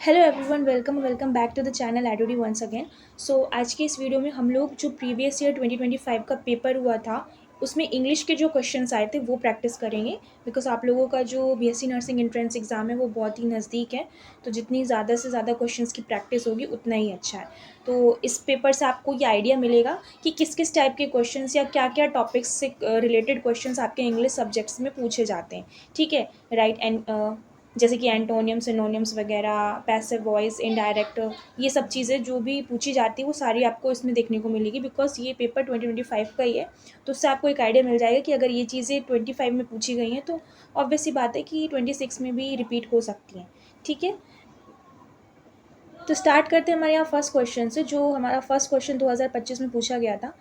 Hello everyone, welcome back to the channel एडोडी once again. So आज के इस वीडियो में हम लोग जो प्रीवियस ईयर 2025 का पेपर हुआ था उसमें इंग्लिश के जो क्वेश्चंस आए थे वो प्रैक्टिस करेंगे। बिकॉज आप लोगों का जो बीएससी नर्सिंग एंट्रेंस एग्ज़ाम है वो बहुत ही नज़दीक है, तो जितनी ज़्यादा से ज़्यादा क्वेश्चंस की प्रैक्टिस होगी उतना ही अच्छा है। तो इस पेपर से आपको ये आइडिया मिलेगा कि किस किस टाइप के क्वेश्चंस या क्या क्या टॉपिक्स से रिलेटेड क्वेश्चंस आपके इंग्लिश सब्जेक्ट्स में पूछे जाते हैं। ठीक है, राइट। एंड जैसे कि एंटोनियम सिनोनियम्स वगैरह, पैसिव वॉइस, इनडायरेक्ट, ये सब चीज़ें जो भी पूछी जाती है वो सारी आपको इसमें देखने को मिलेगी। बिकॉज ये पेपर 2025 का ही है, तो उससे आपको एक आइडिया मिल जाएगा कि अगर ये चीज़ें 25 में पूछी गई हैं तो ऑब्वियस सी बात है कि 26 में भी रिपीट हो सकती हैं। ठीक है, तो स्टार्ट करते हैं हमारे यहाँ फर्स्ट क्वेश्चन से। जो हमारा फर्स्ट क्वेश्चन 2025 में पूछा गया था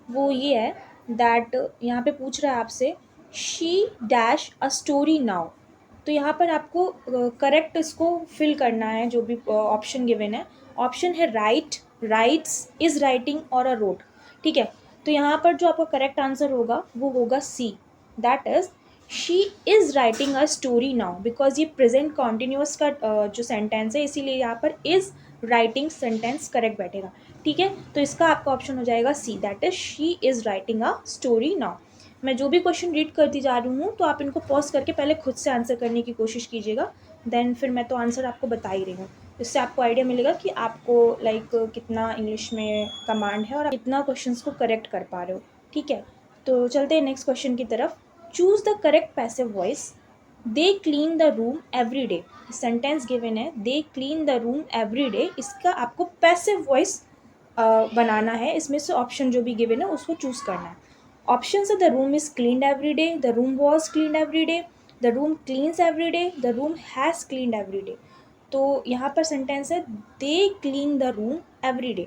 वो ये है दैट यहाँ पे पूछ रहा है आपसे, she dash a story now. तो यहाँ पर आपको करेक्ट इसको फिल करना है, जो भी ऑप्शन गिवन है। ऑप्शन है राइट, राइट्स, इज राइटिंग और अ रोट। ठीक है, तो यहाँ पर जो आपका करेक्ट आंसर होगा वो होगा C, that is she is writing a story now. Because ये प्रेजेंट कॉन्टिन्यूस का जो सेंटेंस है, इसीलिए यहाँ पर इज़ राइटिंग सेंटेंस करेक्ट बैठेगा। ठीक है, तो इसका आपका ऑप्शन हो जाएगा C, that is she is writing a story now. मैं जो भी क्वेश्चन रीड करती जा रही हूँ तो आप इनको पॉज करके पहले खुद से आंसर करने की कोशिश कीजिएगा, देन फिर मैं तो आंसर आपको बता ही रही हूँ। इससे आपको आइडिया मिलेगा कि आपको लाइक कितना इंग्लिश में कमांड है और आप कितना क्वेश्चंस को करेक्ट कर पा रहे हो। ठीक है, तो चलते हैं नेक्स्ट क्वेश्चन की तरफ। Choose the correct passive voice. They clean the room every day. Sentence given है, they clean the room every day. इसका आपको पैसिव वॉइस बनाना है। इसमें से ऑप्शन जो भी गिवन है उसको चूज करना है। ऑप्शन है, the room is cleaned every day, the room was cleaned every day, the room cleans every day, the room has cleaned every day. तो यहाँ पर सेंटेंस है they clean the room every day.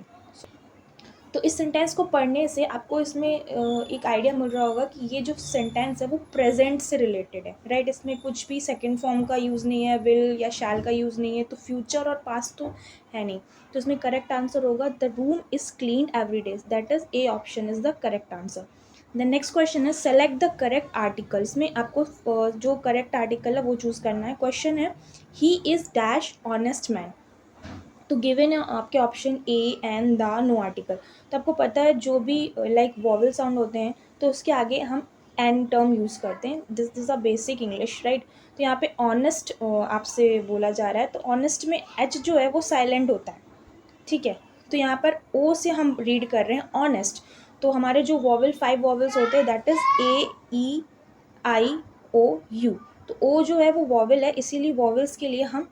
तो इस sentence को पढ़ने से आपको इसमें एक आइडिया मिल रहा होगा कि ये जो सेंटेंस है वो प्रेजेंट से रिलेटेड है, राइट। इसमें कुछ भी सेकंड फॉर्म का यूज़ नहीं है, विल या शैल का यूज़ नहीं है, तो फ्यूचर और पास्ट तो है नहीं। तो इसमें करेक्ट आंसर होगा the room is cleaned every day, that is A option is the correct answer. The next question है सेलेक्ट द करेक्ट आर्टिकल। इसमें आपको जो करेक्ट आर्टिकल है वो चूज़ करना है। क्वेश्चन है he is dash honest man. तो गिवन है आपके option A and the no article. तो आपको पता है जो भी लाइक वॉवल साउंड होते हैं तो उसके आगे हम एन टर्म यूज़ करते हैं। This is a basic English, right. तो यहाँ पे ऑनेस्ट आपसे बोला जा रहा है, तो ऑनेस्ट में एच जो है वो साइलेंट होता है। ठीक है, तो यहाँ पर ओ से हम रीड कर रहे हैं ऑनेस्ट। तो हमारे जो वॉवल 5 वॉवल्स होते हैं that is A E I O U. तो ओ जो है वो वॉवल है, इसीलिए वॉवल्स के लिए हम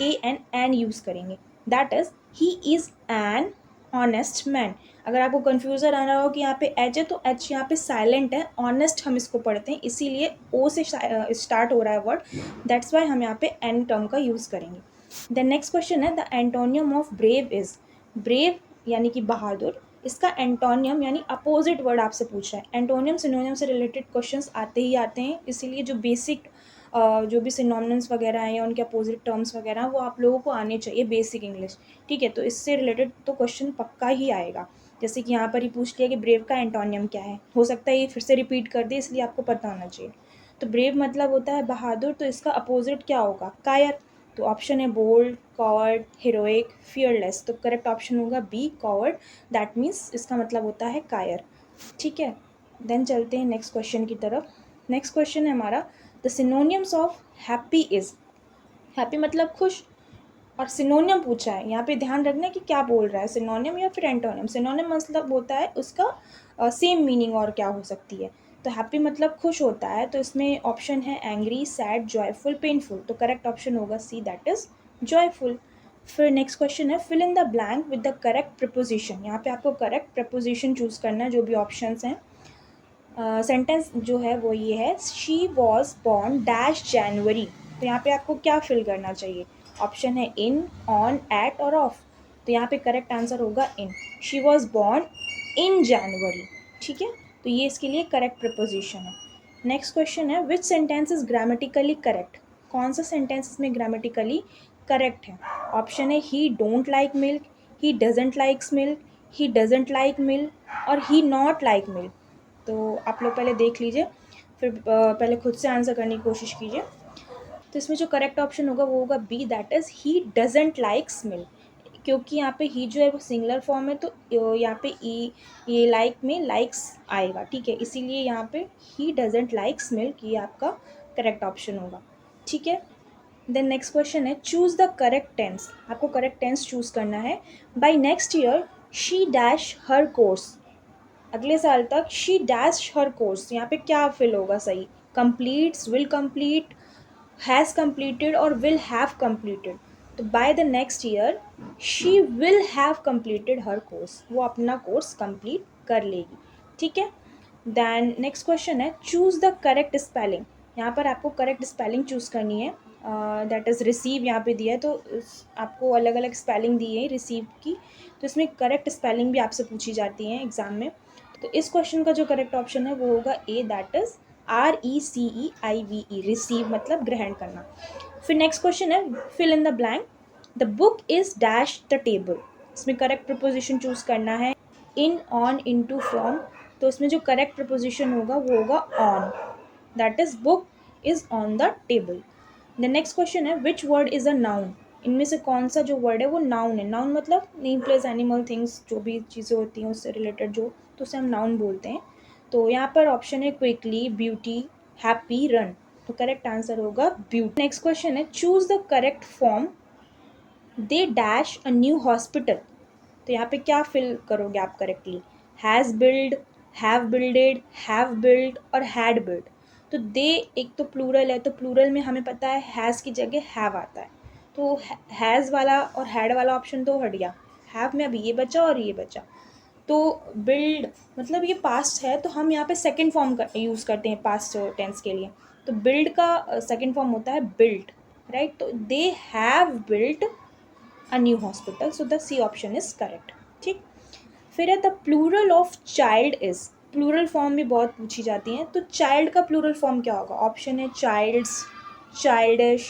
ए एन यूज़ करेंगे। That is he is an honest man. अगर आपको कन्फ्यूज़न आ रहा हो कि यहाँ पे एच है तो एच यहाँ पे साइलेंट है, ऑनेस्ट हम इसको पढ़ते हैं, इसीलिए ओ से स्टार्ट हो रहा है वर्ड, दैट्स वाई हम यहाँ पे एन टर्म का यूज़ करेंगे। द नेक्स्ट क्वेश्चन है the antonym of brave is. Brave यानी कि बहादुर, इसका एंटोनियम यानी अपोजिट वर्ड आपसे पूछ रहा है। एंटोनियम सिनोनियम से रिलेटेड क्वेश्चंस आते ही आते हैं, इसीलिए जो बेसिक जो भी सिनोनिम्स वगैरह हैं या उनके अपोजिट टर्म्स वगैरह वो आप लोगों को आने चाहिए, बेसिक इंग्लिश। ठीक है, तो इससे रिलेटेड तो क्वेश्चन पक्का ही आएगा। जैसे कि यहाँ पर ही पूछ लिया कि ब्रेव का एंटोनियम क्या है, हो सकता है ये फिर से रिपीट कर दे, इसलिए आपको पता होना चाहिए। तो ब्रेव मतलब होता है बहादुर, तो इसका अपोजिट क्या होगा, कायर। तो ऑप्शन है बोल्ड, कॉवर्ड, हीरोइक, फियरलेस। तो करेक्ट ऑप्शन होगा बी, कॉवर्ड। दैट मीन्स इसका मतलब होता है कायर। ठीक है, देन चलते हैं नेक्स्ट क्वेश्चन की तरफ। नेक्स्ट क्वेश्चन है हमारा the synonyms of happy is. Happy मतलब खुश, और सिनोनियम पूछा है। यहाँ पे ध्यान रखना है कि क्या बोल रहा है, सिनोनियम या फिर एंटोनियम। सिनोनियम मतलब होता है उसका सेम मीनिंग और क्या हो सकती है। तो हैप्पी मतलब खुश होता है, तो इसमें ऑप्शन है एंग्री, सैड, जॉयफुल, पेनफुल। तो करेक्ट ऑप्शन होगा सी, दैट इज जॉयफुल। फिर नेक्स्ट क्वेश्चन है fill in the blank with the correct preposition. यहाँ पे आपको करेक्ट प्रपोजिशन चूज करना है, जो भी ऑप्शंस हैं। सेंटेंस जो है वो ये है, शी वॉज बॉर्न डैश जनवरी। तो यहाँ पे आपको क्या फिल करना चाहिए, ऑप्शन है इन, ऑन, एट और ऑफ। तो यहाँ पे करेक्ट आंसर होगा इन, शी वॉज बॉर्न इन जनवरी। ठीक है, तो ये इसके लिए करेक्ट प्रपोजिशन है। नेक्स्ट क्वेश्चन है विच सेंटेंस इज ग्रामेटिकली करेक्ट। कौन सा सेंटेंस इसमें ग्रामेटिकली करेक्ट है। ऑप्शन है ही don't like milk, he doesn't likes milk, he doesn't like milk और ही नॉट लाइक मिल्क। तो आप लोग पहले देख लीजिए, फिर पहले खुद से आंसर करने की कोशिश कीजिए। तो इसमें जो करेक्ट ऑप्शन होगा वो होगा B, that is he doesn't like smell. क्योंकि यहाँ पे ही जो है वो सिंगुलर फॉर्म है, तो यहाँ पे ई, ये लाइक में लाइक्स आएगा, ठीक है, इसीलिए यहाँ पे ही डजेंट लाइक स्मेल की आपका करेक्ट ऑप्शन होगा, ठीक है। देन नेक्स्ट क्वेश्चन है, चूज द करेक्ट टेंस। आपको करेक्ट टेंस चूज करना है। By next year she dash her course, अगले साल तक शी डैश हर कोर्स, यहाँ पे क्या फिल होगा सही, completes, will complete, has completed और विल हैव कंप्लीटेड। तो by the next year she will have completed her course, वो अपना कोर्स कंप्लीट कर लेगी, ठीक है। दैन नेक्स्ट क्वेश्चन है, चूज़ द करेक्ट स्पेलिंग। यहाँ पर आपको करेक्ट स्पेलिंग चूज़ करनी है। दैट इज़ रिसीव यहाँ पे दिया है, तो आपको अलग अलग स्पेलिंग दी है रिसीव की, तो इसमें करेक्ट स्पेलिंग भी आपसे पूछी जाती है एग्ज़ाम में। तो इस क्वेश्चन का जो करेक्ट ऑप्शन है वो होगा A, that is RECEIVE, receive मतलब ग्रहण करना। फिर नेक्स्ट क्वेश्चन है, fill in the blank. The book is dash the table, इसमें करेक्ट प्रपोजिशन चूज करना है। In, on, into, from, तो इसमें जो करेक्ट प्रपोजिशन होगा वो होगा on, that is book is on the table. The next question है, which word is a noun. इनमें से कौन सा जो वर्ड है वो नाउन है। नाउन मतलब नेम प्लेस एनिमल थिंग्स, जो भी चीज़ें होती हैं उससे रिलेटेड जो, तो उसे हम नाउन बोलते हैं। तो यहाँ पर ऑप्शन है क्विकली, ब्यूटी, हैप्पी, रन, तो करेक्ट आंसर होगा ब्यूटी। नेक्स्ट क्वेश्चन है, choose the correct form. They dash a new hospital, तो यहाँ पे क्या फिल करोगे आप correctly, has build, have builded, have build और हैड बिल्ड। तो दे एक तो प्लूरल है, तो प्लूरल में हमें पता है हैज़ की जगह हैव आता है, तो हैज़ वाला और हैड वाला ऑप्शन तो हट गया, हैव में अभी ये बचा और ये बचा। तो बिल्ड मतलब ये पास्ट है, तो हम यहाँ पे सेकंड फॉर्म का यूज़ करते हैं पास्ट टेंस के लिए। तो बिल्ड का सेकंड फॉर्म होता है बिल्ट, राइट। तो they have built a new hospital, so the C option is correct, ठीक। फिर है the plural of child is, plural form भी बहुत पूछी जाती हैं, तो चाइल्ड का प्लूरल फॉर्म क्या होगा। ऑप्शन है चाइल्ड्स, चाइल्डिश,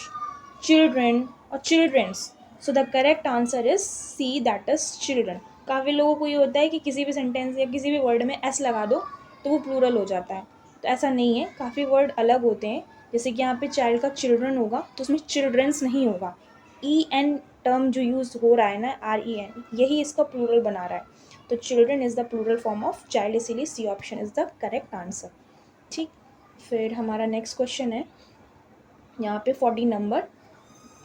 चिल्ड्रन और childrens. So the correct answer is C, that is children. काफ़ी लोगों को ये होता है कि किसी भी सेंटेंस या किसी भी वर्ड में एस लगा दो तो वो प्लूरल हो जाता है, तो ऐसा नहीं है, काफ़ी वर्ड अलग होते हैं। जैसे कि यहाँ पे चाइल्ड का चिल्ड्रन होगा तो उसमें चिल्ड्रंस नहीं होगा, EN टर्म जो यूज़ हो रहा है ना, REN, यही इसका प्लूरल बना रहा है। तो children is the plural form of child, इसीलिए C option is the correct answer, ठीक। फिर हमारा नेक्स्ट क्वेश्चन है यहाँ पे 40 number,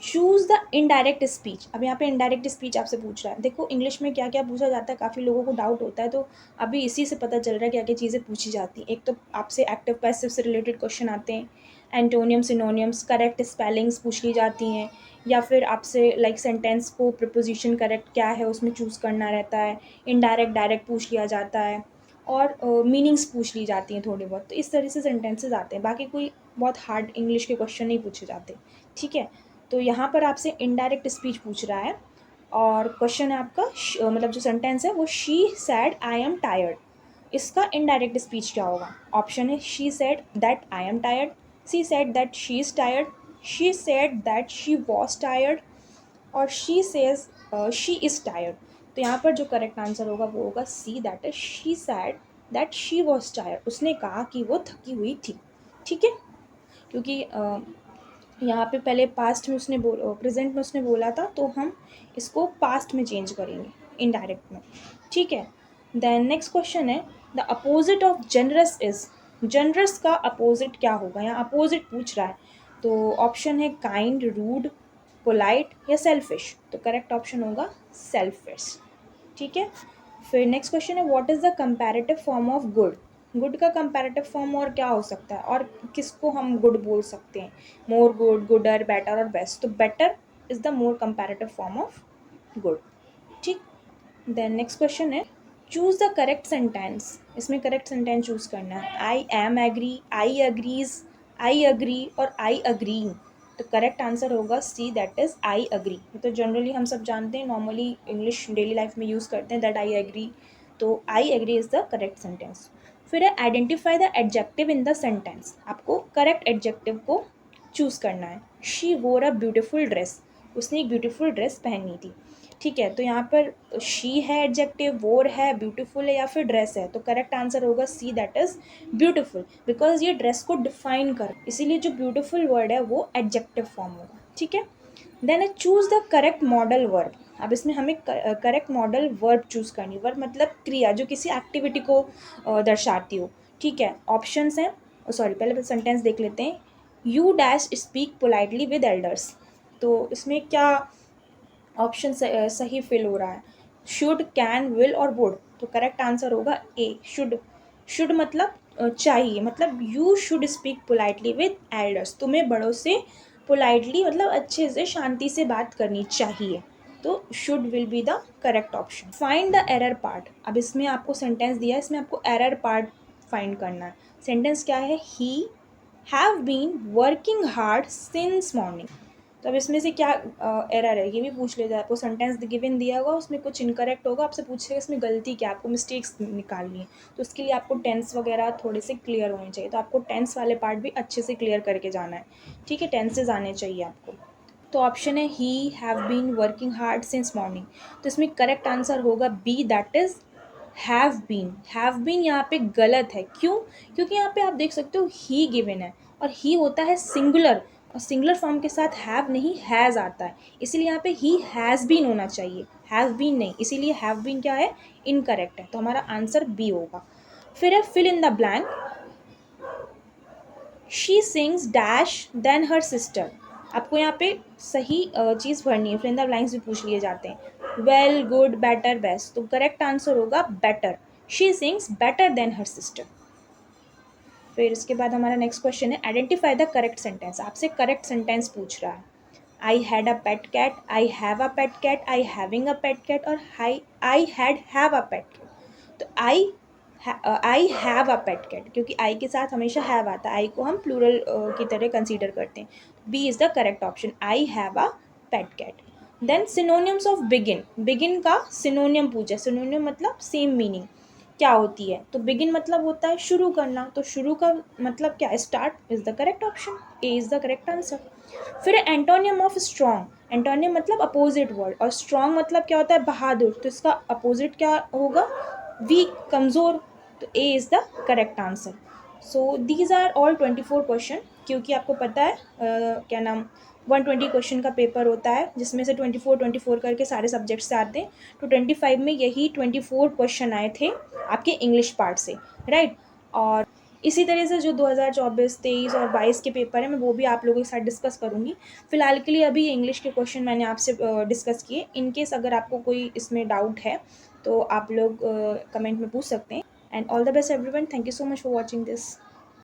choose the indirect speech. अब यहाँ पे इनडायरेक्ट स्पीच आपसे पूछ रहा है। देखो इंग्लिश में क्या क्या पूछा जाता है, काफ़ी लोगों को डाउट होता है, तो अभी इसी से पता चल रहा है क्या क्या चीज़ें पूछी जाती हैं। एक तो आपसे एक्टिव पैसिव से रिलेटेड क्वेश्चन आते हैं, एंटोनियम, सिनोनियम्स, करेक्ट स्पेलिंग्स पूछ ली जाती हैं, या फिर आपसे लाइक सेंटेंस को प्रिपोजिशन करेक्ट क्या है उसमें चूज़ करना रहता है, इनडायरेक्ट डायरेक्ट पूछ लिया जाता है, और मीनिंग्स पूछ ली जाती हैं थोड़ी बहुत। तो इस तरह से सेंटेंसेज आते हैं, बाकी कोई बहुत हार्ड इंग्लिश के क्वेश्चन नहीं पूछे जाते, ठीक है। तो यहाँ पर आपसे इनडायरेक्ट स्पीच पूछ रहा है, और क्वेश्चन है आपका मतलब जो सेंटेंस है वो she said I am tired, इसका इनडायरेक्ट स्पीच क्या होगा। ऑप्शन है she said that I am tired, she said that she is tired, she said that she was tired, और she says she is tired. तो यहाँ पर जो correct answer होगा वो होगा C, that is she said that she was tired, उसने कहा कि वो थकी हुई थी, ठीक है। क्योंकि यहाँ पे पहले पास्ट में उसने प्रेजेंट में उसने बोला था, तो हम इसको पास्ट में चेंज करेंगे इनडायरेक्ट में, ठीक है। देन नेक्स्ट क्वेश्चन है, the opposite of generous is, generous का अपोजिट क्या होगा, यहाँ अपोजिट पूछ रहा है। तो ऑप्शन है काइंड, रूड, पोलाइट या सेल्फिश, तो करेक्ट ऑप्शन होगा सेल्फिश, ठीक है। फिर नेक्स्ट क्वेश्चन है, what is the comparative form of good. Good का कंपैरेटिव फॉर्म और क्या हो सकता है, और किसको हम गुड बोल सकते हैं, मोर गुड, गुडर, बेटर और बेस्ट। तो better is the more comparative form of good, ठीक। देन नेक्स्ट क्वेश्चन है, चूज़ द करेक्ट सेंटेंस। इसमें करेक्ट सेंटेंस चूज़ करना है। I am agree, I agrees, I agree और आई अग्री। तो correct answer होगा C, that is I agree. तो generally हम सब जानते हैं, नॉर्मली इंग्लिश डेली लाइफ में यूज़ करते हैं दैट आई एग्री, तो I agree is the correct sentence. फिर है identify the adjective in the sentence. आपको करेक्ट एडजेक्टिव को चूज़ करना है। शी वोर अ ब्यूटिफुल ड्रेस, उसने एक ब्यूटीफुल ड्रेस पहनी थी। ठीक है, तो यहाँ पर शी है एडजेक्टिव, वोर है, ब्यूटीफुल है या फिर ड्रेस है, तो करेक्ट आंसर होगा C, that is beautiful, because ये ड्रेस को डिफाइन कर, इसीलिए जो ब्यूटीफुल वर्ड है वो एडजेक्टिव फॉर्म होगा। ठीक है, then choose the correct modal verb. अब इसमें हमें करेक्ट मॉडल वर्ब चूज करनी, वर्ब मतलब क्रिया जो किसी एक्टिविटी को दर्शाती हो। ठीक है, ऑप्शंस हैं, सॉरी पहले सेंटेंस देख लेते हैं। You dash speak politely with elders, तो इसमें क्या ऑप्शन सही फिल हो रहा है? शुड, कैन, विल और वुड, तो करेक्ट आंसर होगा ए, शुड। शुड मतलब चाहिए, मतलब you should speak politely with elders, तुम्हें बड़ों से पोलाइटली मतलब अच्छे से शांति से बात करनी चाहिए, तो should will be the correct option. Find the error part. अब इसमें आपको सेंटेंस दिया है, इसमें आपको एरर पार्ट फाइंड करना है। सेंटेंस क्या है? He have been working hard since morning, तो अब इसमें से क्या एरर है ये भी पूछ लेता है। आपको सेंटेंस गिवन दिया होगा, उसमें कुछ इनकरेक्ट होगा, आपसे पूछेगा इसमें गलती क्या, आपको मिस्टेक्स निकालनी है, तो उसके लिए आपको टेंस वगैरह थोड़े से क्लियर होने चाहिए, तो आपको टेंस वाले पार्ट भी अच्छे से क्लियर करके जाना है। ठीक है, टेंसेज आने चाहिए आपको। तो ऑप्शन है he have been working hard since morning, तो इसमें करेक्ट आंसर होगा B, that is have been. Have been यहाँ पे गलत है, क्यों? क्योंकि यहाँ पे आप देख सकते हो ही गिवन है, और ही होता है सिंगुलर, और सिंगुलर फॉर्म के साथ हैव नहीं हैज़ आता है, इसीलिए यहाँ पे ही हैज़ बीन होना चाहिए, हैव बीन नहीं, इसीलिए हैव बीन क्या है? इनकरेक्ट है, तो हमारा आंसर बी होगा। फिर है fill in the blank. She sings dash then her sister, आपको यहाँ पे सही चीज़ भरनी है, फिर इन द ब्लैंक्स भी पूछ लिए जाते हैं। वेल, गुड, बेटर, बेस्ट, तो करेक्ट आंसर होगा better, she sings better than her sister. फिर इसके बाद हमारा नेक्स्ट क्वेश्चन है आइडेंटिफाई द करेक्ट सेंटेंस, आपसे करेक्ट सेंटेंस पूछ रहा है। I had a pet cat, I have a pet cat, I having a pet cat, और I had have a pet cat, तो I have a pet cat, क्योंकि आई के साथ हमेशा हैव आता है, आई को हम प्लूरल की तरह कंसीडर करते हैं, B is the correct option, I have a pet cat. Then synonyms of begin, begin का सिनोनियम पूछा, सिनोनियम मतलब सेम मीनिंग क्या होती है, तो बिगिन मतलब होता है शुरू करना, तो शुरू का मतलब क्या? Start is the correct option, A is the correct answer. फिर एंटोनियम ऑफ स्ट्रॉन्ग, एंटोनियम मतलब अपोजिट वर्ड, और स्ट्रॉन्ग मतलब क्या होता है? बहादुर, तो इसका अपोजिट क्या होगा? वीक, कमज़ोर, तो A is the correct answer. So these are all 24 question, क्योंकि आपको पता है क्या नाम 120 क्वेश्चन का पेपर होता है, जिसमें से 24 करके सारे सब्जेक्ट से आते हैं, तो 25 में यही 24 क्वेश्चन आए थे आपके इंग्लिश पार्ट से, राइट। और इसी तरह से जो 2024, 23 और 22 के पेपर हैं, मैं वो भी आप लोगों के साथ डिस्कस करूँगी। फिलहाल के लिए अभी इंग्लिश के क्वेश्चन मैंने आपसे डिस्कस किए। इन केस अगर आपको कोई इसमें डाउट है तो आप लोग कमेंट में पूछ सकते हैं। And all the best everyone, thank you so much for watching this.